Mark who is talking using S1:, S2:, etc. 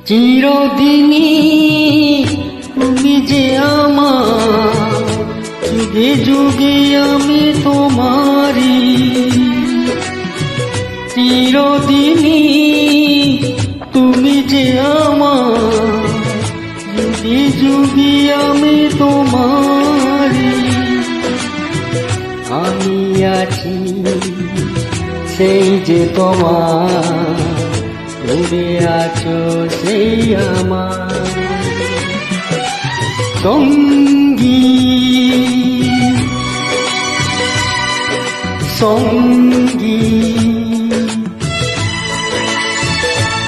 S1: চিরদিনই তুমি যে আমার, যুগে যুগে আমি তোমারি। চিরদিনই তুমি যে আমার, যুগে যুগে আমি তোমারি। আমি আছি সেই যে তোমার, তুমি আছো সেই আমার সঙ্গী সঙ্গী।